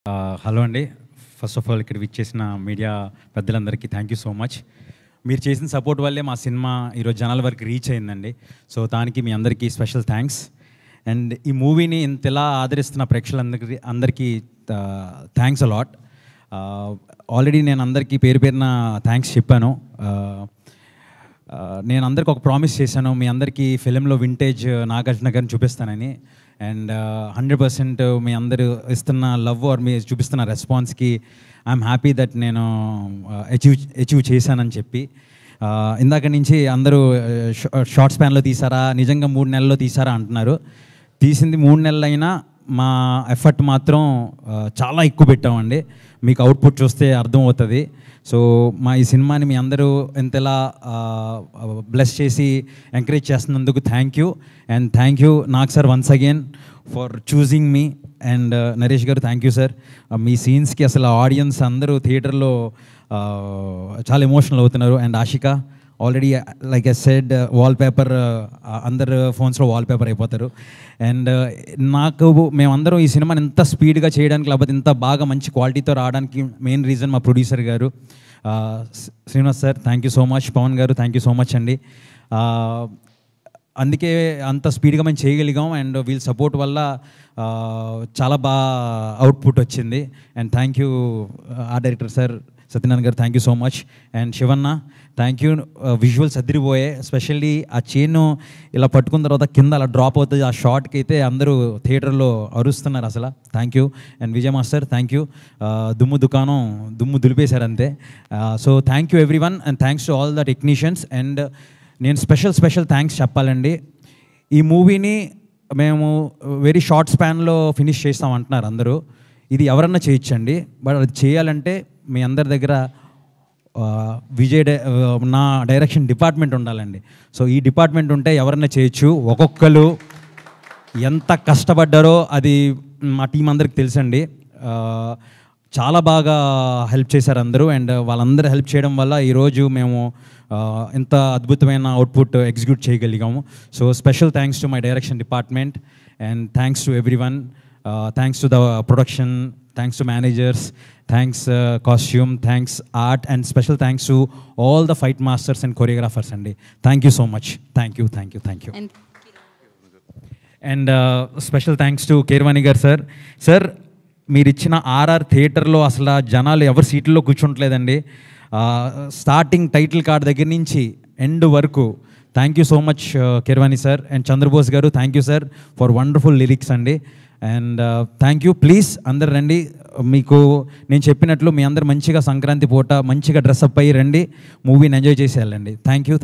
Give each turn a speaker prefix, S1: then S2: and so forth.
S1: Hello అండి. First of all ఇక్కడ విచ్చేసిన మీడియా పెద్దలందరికీ థ్యాంక్ యూ సో మచ్. మీరు చేసిన సపోర్ట్ వల్లే మా సినిమా ఈరోజు జనాల వరకు రీచ్ అయిందండి. సో దానికి మీ అందరికీ స్పెషల్ థ్యాంక్స్. అండ్ ఈ మూవీని ఇంతలా ఆదరిస్తున్న అందరికీ థ్యాంక్స్ అలాట్. ఆల్రెడీ నేను అందరికీ పేరు పేరున థ్యాంక్స్ చెప్పాను. నేను అందరికి ఒక ప్రామిస్ చేశాను, మీ అందరికీ ఫిలింలో వింటేజ్ నాగార్జున గారిని చూపిస్తానని. అండ్ 100% మీ అందరూ ఇస్తున్న లవ్ ఆర్ మీ చూపిస్తున్న రెస్పాన్స్కి ఐఎమ్ హ్యాపీ దట్ నేను అచీవ్ చేశానని చెప్పి. ఇందాక నుంచి అందరూ షార్ట్ స్పాన్లో తీసారా, నిజంగా 3 నెలల్లో తీసారా అంటున్నారు. తీసింది 3 నెలలైనా మా ఎఫర్ట్ మాత్రం చాలా ఎక్కువ పెట్టామండి. మీకు అవుట్పుట్ చూస్తే అర్థమవుతుంది. సో మా ఈ సినిమాని మీ అందరూ ఎంతలా బ్లెస్ చేసి ఎంకరేజ్ చేస్తున్నందుకు thank you. And thank you Nag sir once again for choosing me. And Naresh గారు థ్యాంక్ యూ సార్. మీ సీన్స్కి అసలు ఆడియన్స్ అందరూ థియేటర్లో చాలా ఎమోషనల్ అవుతున్నారు. And Ashika already like I said wallpaper, అందరు ఫోన్స్లో వాల్పేపర్ అయిపోతారు. అండ్ మేమందరం ఈ సినిమాని ఇంత స్పీడ్గా చేయడానికి, లేకపోతే ఇంత బాగా మంచి క్వాలిటీతో రావడానికి మెయిన్ రీజన్ మా ప్రొడ్యూసర్ గారు Srinivas sir, thank you so much. Pawan గారు థ్యాంక్ యూ సో మచ్ అండి. అందుకే అంత స్పీడ్గా మేము చేయగలిగాం. అండ్ వీళ్ళ సపోర్ట్ వల్ల చాలా బాగా అవుట్పుట్ వచ్చింది. And thank you art director sir Satyanarayana garu, thank you so much. And Shivanna thank you. Visuals అదిరిపోయే, ఎస్పెషల్లీ ఆ చైన్ ఇలా పట్టుకున్న తర్వాత కింద అలా డ్రాప్ అవుతుంది, ఆ షార్ట్కి అయితే అందరూ థియేటర్లో అరుస్తున్నారు అసలు. Thank you. And Vijay master thank you. దుమ్ము దులిపేశారు అంతే. So thank you every one. And thanks to all the technicians. And నేను స్పెషల్ థ్యాంక్స్ చెప్పాలండి. ఈ మూవీని మేము వెరీ షార్ట్ స్పాన్లో ఫినిష్ చేస్తాం అంటున్నారు అందరూ. ఇది ఎవరన్నా చేయొచ్చండి, బట్ అది చేయాలంటే మీ అందరి దగ్గర నా డైరెక్షన్ డిపార్ట్మెంట్ ఉండాలండి. సో ఈ డిపార్ట్మెంట్ ఉంటే ఎవరన్నా చేయొచ్చు. ఒక్కొక్కరు ఎంత కష్టపడ్డారో అది మా టీం అందరికి తెలుసండి. చాలా బాగా హెల్ప్ చేశారు అందరూ. అండ్ వాళ్ళందరూ హెల్ప్ చేయడం వల్ల ఈరోజు మేము ఇంత అద్భుతమైన అవుట్పుట్ ఎగ్జిక్యూట్ చేయగలిగాము. So special thanks to my direction department. And thanks to everyone. Thanks to the production, thanks to managers, thanks costume, thanks art, and special thanks to all the fight masters and choreographers andi. Thank you so much. Thank you. And special thanks to Keerwani gar sir మీరు ఇచ్చిన RR థియేటర్లో అసలు జనాలు ఎవరు సీట్లలో కూర్చుంటలేదండి. Starting title card దగ్గర నుంచి end వరకు thank you so much Keeravani sir. And Chandrabose garu thank you sir for wonderful lyrics అండి. And thank you. ప్లీజ్ అందరు రండి. మీకు నేను చెప్పినట్లు మీ అందరు మంచిగా సంక్రాంతి పూట మంచిగా డ్రెస్అప్ అయ్యి రండి, మూవీని ఎంజాయ్ చేసి వెళ్ళండి. Thank you.